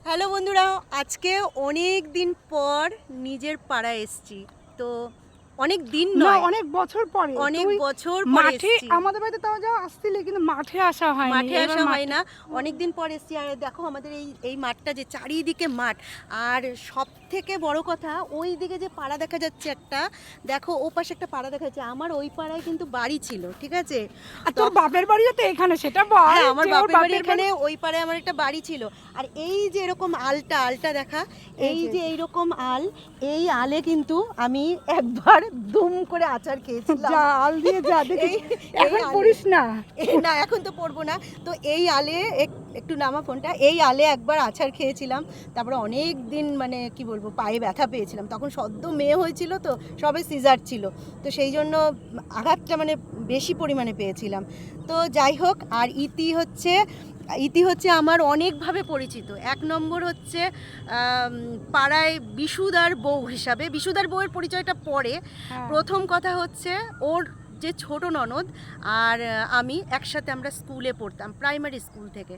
Hello বন্ধুরা, আজকে অনেক দিন পর নিজের পাড়ায় এসেছি। তো অনেক দিন না, নয়, অনেক বছর পরে অনেক তুই বছর পর মাঠে এসেছি। আমাদের বাড়িতে তাও যাওয়া আসছিলি, কিন্তু মাঠে আসা হয়নি। মাঠে এবার আসা হয় না, অনেক দিন পর এসেছি। আর দেখো আমাদের এই মাঠটা, যে চারিদিকে মাঠ, আর সব থেকে বড় কথা ওই দিকে যে পাড়া দেখা যাচ্ছে একটা, দেখো ও পাশে একটা পাড়া দেখা যাচ্ছে। আমার ওই পাড়ায় কিন্তু বাড়ি ছিল, ঠিক আছে? আর তোর বাপের বাড়িও তো এখানে, সেটা বল। হ্যাঁ, আমার যে ওর বাপের বাড়ি এখানে, ওই পাড়ে আমার একটা বাড়ি ছিল। আর এই যে এরকম আলটা দেখা, এই যে এইরকম আল, এই আলে কিন্তু আমি একবার দুম করে আচার খেয়েছিলাম। যা আল দিয়ে যা দেখি। এখন আলে- পড়িস না। না, এখন তো পড়বো না। তো এই আলে একটু নামা ফোনটা, এই আলে একবার আচার খেয়েছিলাম। তারপরে অনেক দিন মানে কি বলবো, পায়ে ব্যথা পেয়েছিলাম। তখন সদ্য মেয়ে হয়েছিল, তো সবে সিজার ছিল, তো সেই জন্য আঘাতটা মানে বেশি পরিমাণে পেয়েছিলাম। তো যাই হোক, আর ইতি হচ্ছে আমার অনেকভাবে পরিচিত। এক নম্বর হচ্ছে পাড়ায় বিশুদার বউ হিসাবে, বিশুদার বউয়ের পরিচয়টা পরে। প্রথম কথা হচ্ছে ওর যে ছোট ননদ আর আমি একসাথে আমরা স্কুলে পড়তাম, প্রাইমারি স্কুল থেকে।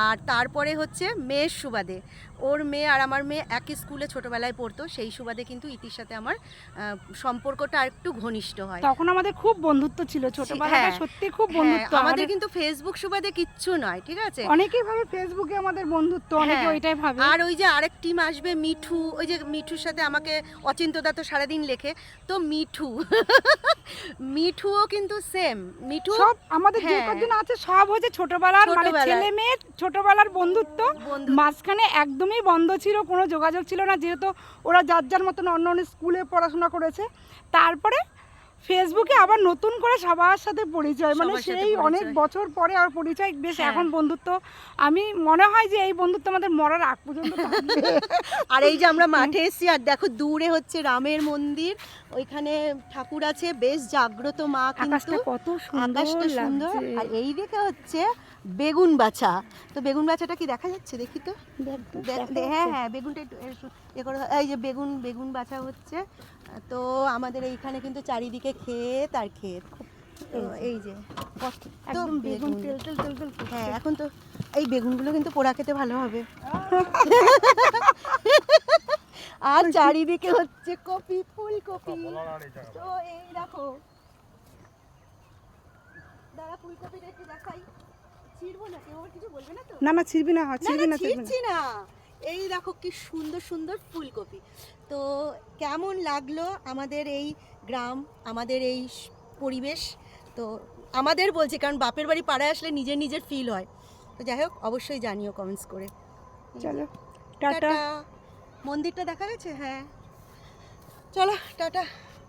আর তারপরে হচ্ছে মেয়ের সুবাদে, ওর মেয়ে আর আমার মেয়ে একই স্কুলে ছোটোবেলায় পড়তো, সেই সুবাদে কিন্তু ইতির সাথে আমার সম্পর্কটা আর একটু ঘনিষ্ঠ হয়। তখন আমাদের খুব বন্ধুত্ব ছিল ছোটবেলায়, সত্যি খুব বন্ধুত্ব। আমাদের কিন্তু ফেসবুক সুবাদে কিচ্ছু নয়, ঠিক আছে? অনেকেই ভাবে ফেসবুকে আমাদের বন্ধুত্ব, অনেকে ওইটাই ভাবে। আর ওই যে আরেক টিম আসবে মিঠু, ওই যে মিঠুর সাথে আমাকে অচিন্তদা তো সারাদিন লেখে, তো মিঠুও কিন্তু সেম। মিঠু সব আমাদের যে কজন আছে সব হচ্ছে ছোটবেলার, মানে ছেলে মেয়ের ছোটবেলার বন্ধুত্ব। মাঝখানে একদমই বন্ধ ছিল, কোনো যোগাযোগ ছিল না, যেহেতু ওরা যার যার মতন অন্য অন্য স্কুলে পড়াশোনা করেছে। তারপরে ফেসবুকে আবার নতুন করে সবার সাথে পরিচয়, মানে সেই অনেক বছর পরে আর পরিচয়, বেশ এখন বন্ধুত্ব। আমি মনে হয় যে এই বন্ধুত্ব আমাদের মরার আগ পর্যন্ত থাকবে। আর এই যে আমরা মাঠে এসেছি, আর দেখো দূরে হচ্ছে রামের মন্দির, ওইখানে ঠাকুর আছে, বেশ জাগ্রত মা, কিন্তু কত আকাশটা সুন্দর। আর এই দিকে হচ্ছে বেগুন বাছা। তো বেগুন বাছাটা কি দেখা যাচ্ছে? দেখি তো। হ্যাঁ, বেগুনটা একটু এই যে বেগুন বাছা হচ্ছে। তো আমাদের এইখানে কিন্তু চারিদিকে ক্ষেত আর ক্ষেত। তো এই যে একদম বেগুন তেল তেল তেল তেল। হ্যাঁ, এখন তো এই বেগুনগুলো কিন্তু পোড়া খেতে ভালো হবে। আর চারিদিকে হচ্ছে কপি, ফুলকপি। তো এই দেখো, দাঁড়া, ফুলকপিটা একটু দেখাই। ছিড়বো না, কেউ আর কিছু বলবে না তো? না না, ছিড়বি না, ছিড়ছি না। এই দেখো কি সুন্দর সুন্দর ফুলকপি। তো কেমন লাগলো আমাদের এই গ্রাম, আমাদের এই পরিবেশ? তো আমাদের বলছি, কারণ বাপের বাড়ি পাড়ায় আসলে নিজের নিজের ফিল হয়। তো যাই হোক, অবশ্যই জানিও কমেন্টস করে। চলো টাটা। মন্দিরটা দেখা গেছে? হ্যাঁ, চলো টাটা।